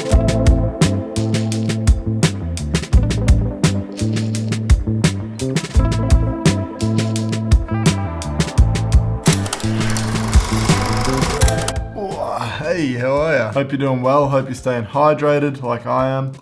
Hey, how are ya? Hope you're doing well. Hope you're staying hydrated like I am.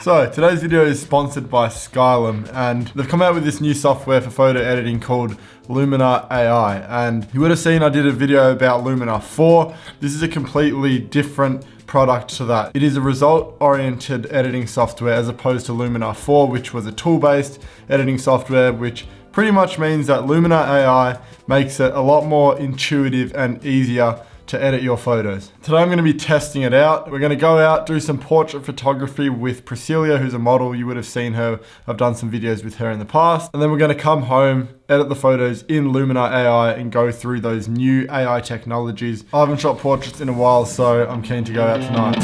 So, today's video is sponsored by Skylum, and they've come out with this new software for photo editing called Luminar AI. And you would have seen I did a video about Luminar 4. This is a completely different product to that. It is a result-oriented editing software as opposed to Luminar 4, which was a tool-based editing software, which pretty much means that Luminar AI makes it a lot more intuitive and easier to edit your photos. Today I'm going to be testing it out. We're going to go out, do some portrait photography with Priscilla, who's a model. You would have seen her. I've done some videos with her in the past. And then we're going to come home, edit the photos in Luminar AI and go through those new AI technologies. I haven't shot portraits in a while, so I'm keen to go out tonight.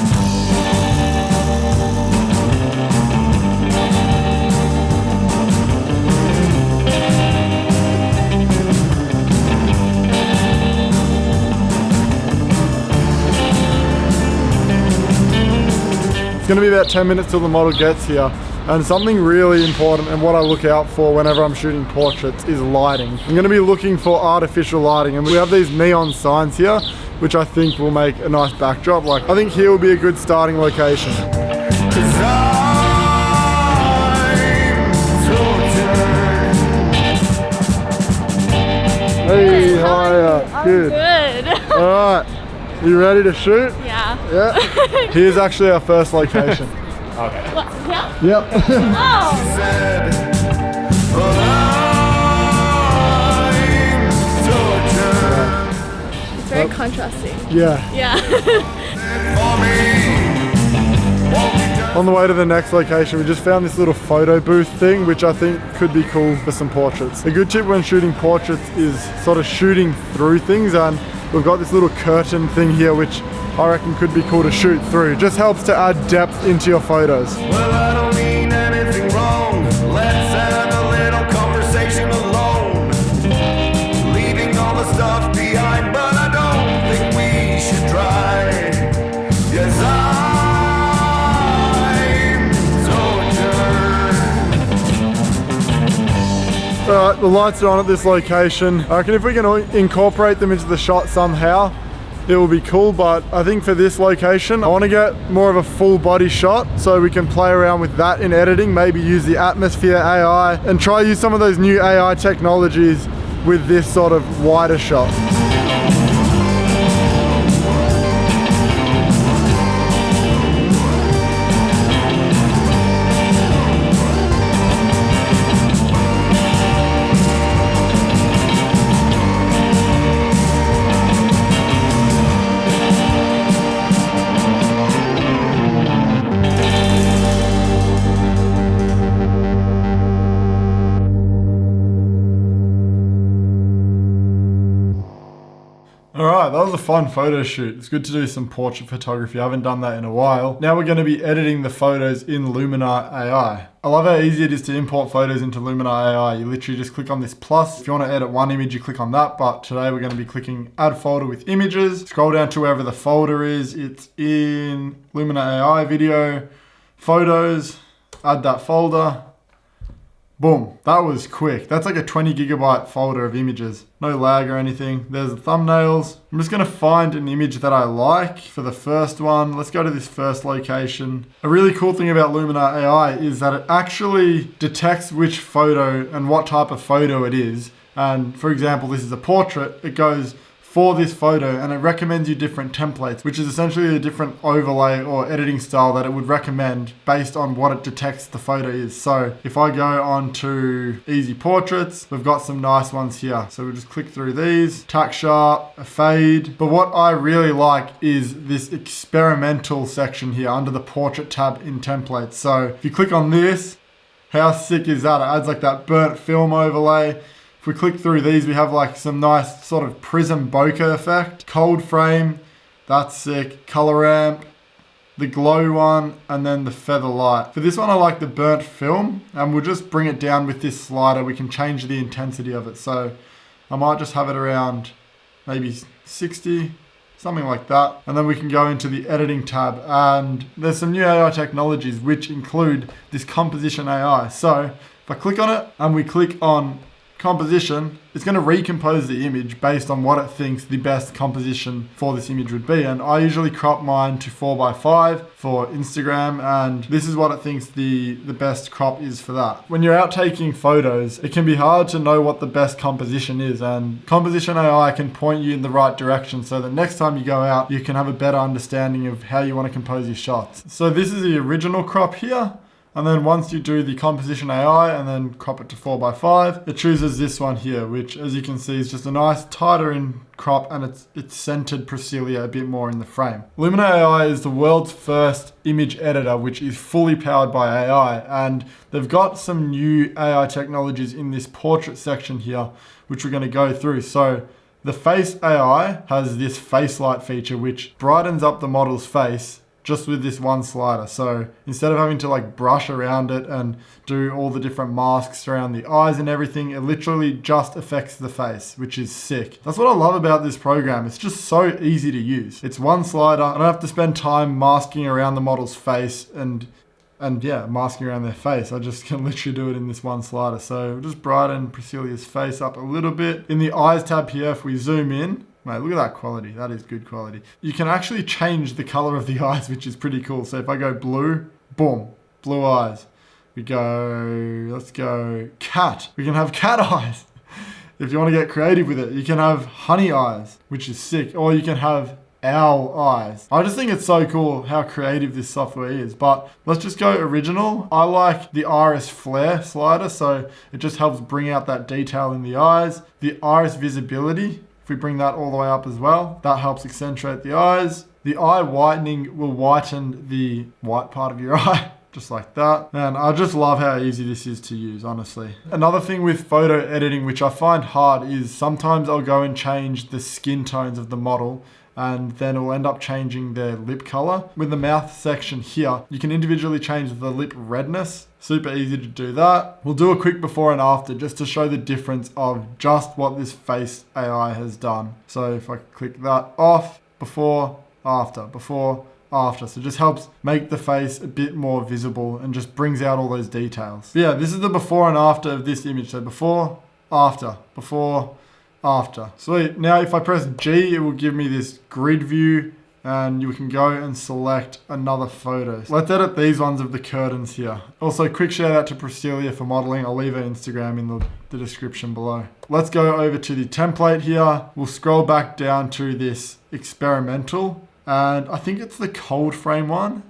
It's going to be about 10 minutes till the model gets here, and something really important and what I look out for whenever I'm shooting portraits is lighting. I'm going to be looking for artificial lighting, and we have these neon signs here which I think will make a nice backdrop. Like, I think here will be a good starting location. Hey, how are ya? Good. Good. Alright. You ready to shoot? Yeah. Yeah. Here's actually our first location. Okay. What? Yeah? Yep. Oh. It's very contrasting. Yeah. Yeah. On the way to the next location, we just found this little photo booth thing, which I think could be cool for some portraits. A good tip when shooting portraits is sort of shooting through things, and we've got this little curtain thing here, which I reckon could be cool to shoot through. Just helps to add depth into your photos. Well, I don't mean anything wrong. Let's have a little conversation alone. Leaving all the stuff behind, but I don't think we should try. Yes, I'm tortured. Alright, the lights are on at this location. I reckon if we can incorporate them into the shot somehow, it will be cool, but I think for this location, I want to get more of a full body shot so we can play around with that in editing, maybe use the atmosphere AI and try use some of those new AI technologies with this sort of wider shot. Alright, that was a fun photo shoot. It's good to do some portrait photography. I haven't done that in a while. Now we're going to be editing the photos in Luminar AI. I love how easy it is to import photos into Luminar AI. You literally just click on this plus. If you want to edit one image, you click on that. But today we're going to be clicking add folder with images. Scroll down to wherever the folder is. It's in Luminar AI video, photos, add that folder. Boom, that was quick. That's like a 20 gigabyte folder of images. No lag or anything. There's the thumbnails. I'm just gonna find an image that I like for the first one. Let's go to this first location. A really cool thing about Luminar AI is that it actually detects which photo and what type of photo it is. And for example, this is a portrait. It goes for this photo and it recommends you different templates, which is essentially a different overlay or editing style that it would recommend based on what it detects the photo is. So if I go on to easy portraits, we've got some nice ones here. So we'll just click through these, tack sharp, a fade. But what I really like is this experimental section here under the portrait tab in templates. So if you click on this, how sick is that? It adds like that burnt film overlay. If we click through these, we have like some nice sort of prism bokeh effect. Cold frame, that's sick. Color ramp, the glow one, and then the feather light. For this one, I like the burnt film, and we'll just bring it down with this slider. We can change the intensity of it. So I might just have it around maybe 60. something like that. And then we can go into the editing tab, and there's some new AI technologies which include this composition AI. So if I click on it and we click on composition, it's going to recompose the image based on what it thinks the best composition for this image would be. And I usually crop mine to 4:5 for Instagram, and this is what it thinks the best crop is for that. When you're out taking photos, it can be hard to know what the best composition is, and composition AI can point you in the right direction so that next time you go out, you can have a better understanding of how you want to compose your shots. So this is the original crop here. And then once you do the composition AI and then crop it to 4:5, it chooses this one here, which as you can see is just a nice tighter in crop, and it's centered Priscilla a bit more in the frame. Luminar AI is the world's first image editor which is fully powered by AI, and they've got some new AI technologies in this portrait section here, which we're going to go through. So the face AI has this face light feature which brightens up the model's face just with this one slider. So instead of having to like brush around it and do all the different masks around the eyes and everything, it literally just affects the face, which is sick. That's what I love about this program. It's just so easy to use. It's one slider. I don't have to spend time masking around the model's face and yeah, masking around their face. I just can literally do it in this one slider. So we'll just brighten Priscilla's face up a little bit. In the eyes tab here, if we zoom in, mate, look at that quality. That is good quality. You can actually change the color of the eyes, which is pretty cool. So if I go blue, boom, blue eyes. We go, let's go cat. We can have cat eyes. If you want to get creative with it, you can have honey eyes, which is sick. Or you can have owl eyes. I just think it's so cool how creative this software is. But let's just go original. I like the iris flare slider, so it just helps bring out that detail in the eyes. The iris visibility, if we bring that all the way up as well, that helps accentuate the eyes. The eye whitening will whiten the white part of your eye, just like that. Man, I just love how easy this is to use, honestly. Another thing with photo editing, which I find hard, is sometimes I'll go and change the skin tones of the model, and then it'll end up changing their lip color. With the mouth section here, you can individually change the lip redness. Super easy to do that. We'll do a quick before and after just to show the difference of just what this face AI has done. So if I click that off, before, after, before, after. So it just helps make the face a bit more visible and just brings out all those details. But yeah, this is the before and after of this image. So before, after, before, after. Sweet. Now if I press G, it will give me this grid view, and you can go and select another photo. Let's edit these ones of the curtains here. Also, quick shout out to Priscilla for modeling. I'll leave her Instagram in the description below. Let's go over to the template here. We'll scroll back down to this experimental, and I think it's the cold frame one.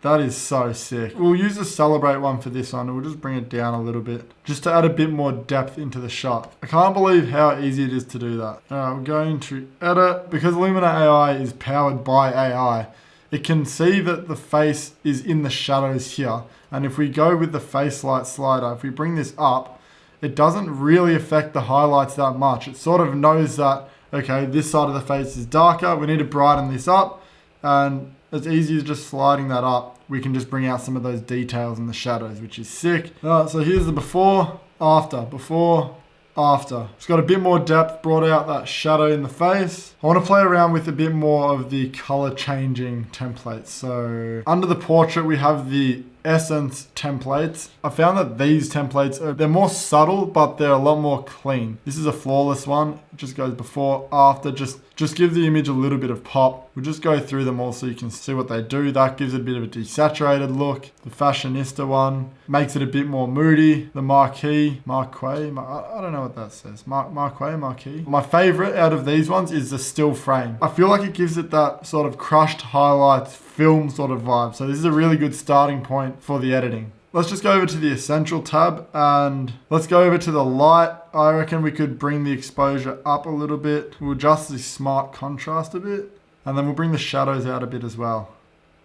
That is so sick. We'll use the celebrate one for this one, and we'll just bring it down a little bit just to add a bit more depth into the shot. I can't believe how easy it is to do that. Alright, we're going to edit. Because Luminar AI is powered by AI, it can see that the face is in the shadows here. And if we go with the face light slider, if we bring this up, it doesn't really affect the highlights that much. It sort of knows that, okay, this side of the face is darker, we need to brighten this up, and as easy as just sliding that up, we can just bring out some of those details in the shadows, which is sick. Alright, so here's the before, after, before, after. It's got a bit more depth, brought out that shadow in the face. I want to play around with a bit more of the color changing templates. So under the portrait, we have the essence templates. I found that these templates they're more subtle, but they're a lot more clean. This is a flawless one. It just goes before, after, just give the image a little bit of pop. We'll just go through them all so you can see what they do. That gives it a bit of a desaturated look. The fashionista one makes it a bit more moody. The marquee, I don't know what that says. Marquee. My favorite out of these ones is the still frame. I feel like it gives it that sort of crushed highlights film sort of vibe. So this is a really good starting point for the editing. Let's just go over to the essential tab, and let's go over to the light. I reckon we could bring the exposure up a little bit. We'll adjust the smart contrast a bit, and then we'll bring the shadows out a bit as well.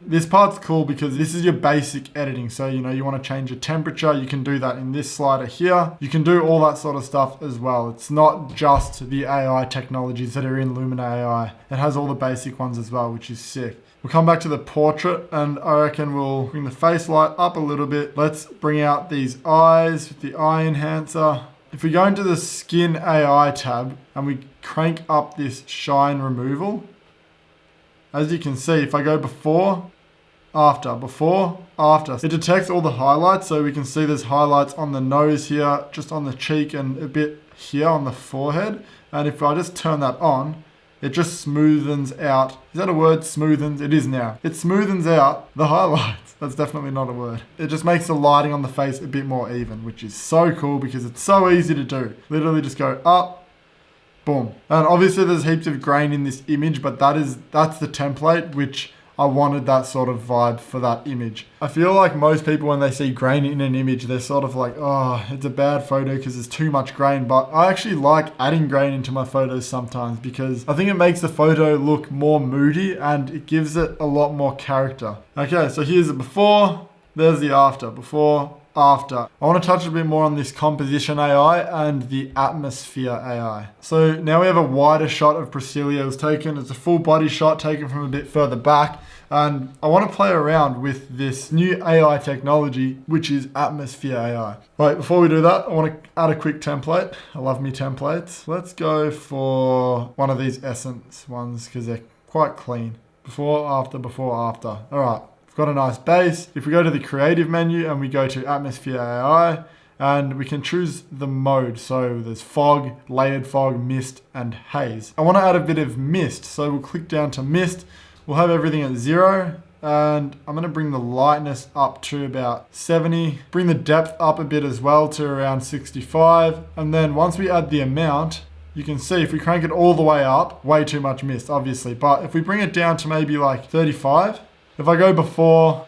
This part's cool because this is your basic editing. So, you know, you want to change your temperature, you can do that in this slider here. You can do all that sort of stuff as well. It's not just the AI technologies that are in Luminar AI. It has all the basic ones as well, which is sick. We'll come back to the portrait, and I reckon we'll bring the face light up a little bit. Let's bring out these eyes with the eye enhancer. If we go into the skin AI tab and we crank up this shine removal, as you can see, if I go before, after, it detects all the highlights. So we can see there's highlights on the nose here, just on the cheek, and a bit here on the forehead. And if I just turn that on, it just smoothens out. Is that a word? Smoothens? It is now. It smoothens out the highlights. That's definitely not a word. It just makes the lighting on the face a bit more even, which is so cool because it's so easy to do. Literally just go up, boom. And obviously there's heaps of grain in this image, but that's the template, which I wanted that sort of vibe for that image. I feel like most people, when they see grain in an image, they're sort of like, oh, it's a bad photo because there's too much grain. But I actually like adding grain into my photos sometimes because I think it makes the photo look more moody and it gives it a lot more character. Okay, so here's the before, there's the after. Before, after. I want to touch a bit more on this composition AI and the atmosphere AI. So now we have a wider shot of Priscilla. It was taken, it's a full body shot taken from a bit further back. And I want to play around with this new AI technology, which is atmosphere AI. Right, before we do that, I want to add a quick template. I love me templates. Let's go for one of these essence ones because they're quite clean. Before, after, before, after. All right. Got a nice base. If we go to the creative menu and we go to atmosphere AI, and we can choose the mode. So there's fog, layered fog, mist, and haze. I want to add a bit of mist. So we'll click down to mist. We'll have everything at 0. And I'm going to bring the lightness up to about 70. Bring the depth up a bit as well to around 65. And then once we add the amount, you can see if we crank it all the way up, way too much mist, obviously. But if we bring it down to maybe like 35, if I go before,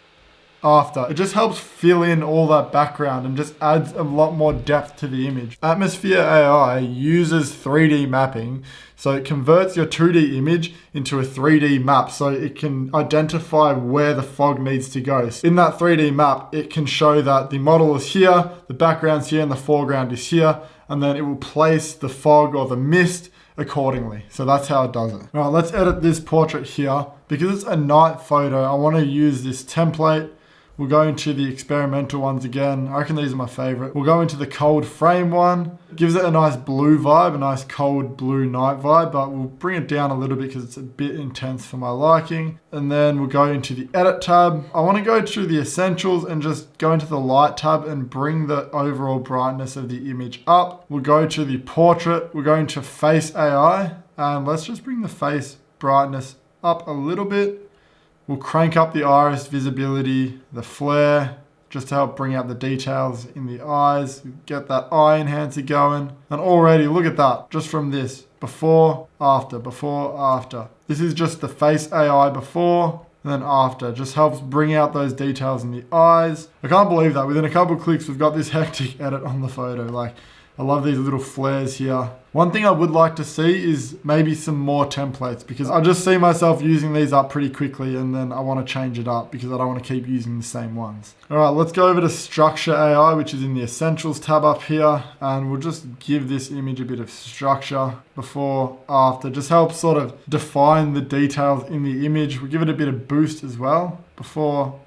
after, it just helps fill in all that background and just adds a lot more depth to the image. Atmosphere AI uses 3D mapping, so it converts your 2D image into a 3D map so it can identify where the fog needs to go. So in that 3D map, it can show that the model is here, the background's here, and the foreground is here, and then it will place the fog or the mist accordingly. So that's how it does it. All right, let's edit this portrait here. Because it's a night photo, I want to use this template. We'll go into the experimental ones again. I reckon these are my favorite. We'll go into the cold frame one. It gives it a nice blue vibe, a nice cold blue night vibe, but we'll bring it down a little bit because it's a bit intense for my liking. And then we'll go into the edit tab. I want to go to the essentials and just go into the light tab and bring the overall brightness of the image up. We'll go to the portrait. We'll go into face AI, and let's just bring the face brightness up a little bit. We'll crank up the iris visibility, the flare, just to help bring out the details in the eyes. Get that eye enhancer going. And already, look at that, just from this. Before, after, before, after. This is just the face AI before, and then after. Just helps bring out those details in the eyes. I can't believe that. Within a couple of clicks, we've got this hectic edit on the photo. Like, I love these little flares here. One thing I would like to see is maybe some more templates because I just see myself using these up pretty quickly and then I want to change it up because I don't want to keep using the same ones. All right, let's go over to structure AI, which is in the essentials tab up here. And we'll just give this image a bit of structure before, after. Just helps sort of define the details in the image. We'll give it a bit of boost as well. Before,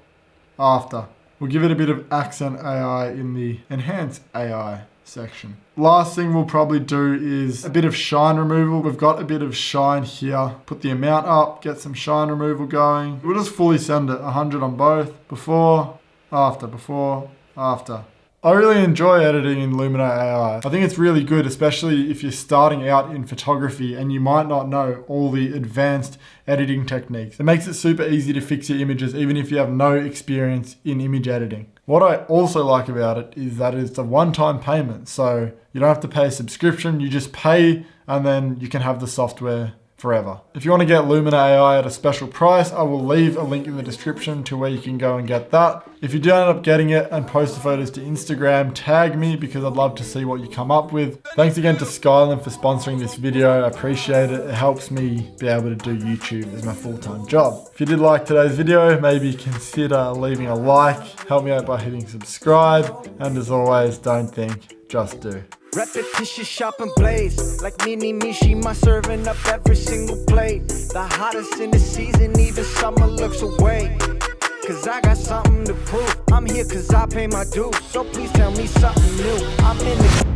after. We'll give it a bit of accent AI in the enhance AI section. Last thing we'll probably do is a bit of shine removal. We've got a bit of shine here. Put the amount up, get some shine removal going. We'll just fully send it 100 on both. Before, after, before, after. I really enjoy editing in Luminar AI. I think it's really good, especially if you're starting out in photography and you might not know all the advanced editing techniques. It makes it super easy to fix your images even if you have no experience in image editing. What I also like about it is that it's a one-time payment. So you don't have to pay a subscription, you just pay and then you can have the software forever. If you want to get Luminar AI at a special price, I will leave a link in the description to where you can go and get that. If you do end up getting it and post the photos to Instagram, tag me because I'd love to see what you come up with. Thanks again to Skyline for sponsoring this video. I appreciate it. It helps me be able to do YouTube as my full-time job. If you did like today's video, maybe consider leaving a like. Help me out by hitting subscribe. And as always, don't think, just do. Repetitious shop and blaze like Mini Mishi, my serving up every single plate. The hottest in the season, even summer looks away. Cause I got something to prove. I'm here cause I pay my dues. So please tell me something new. I'm in the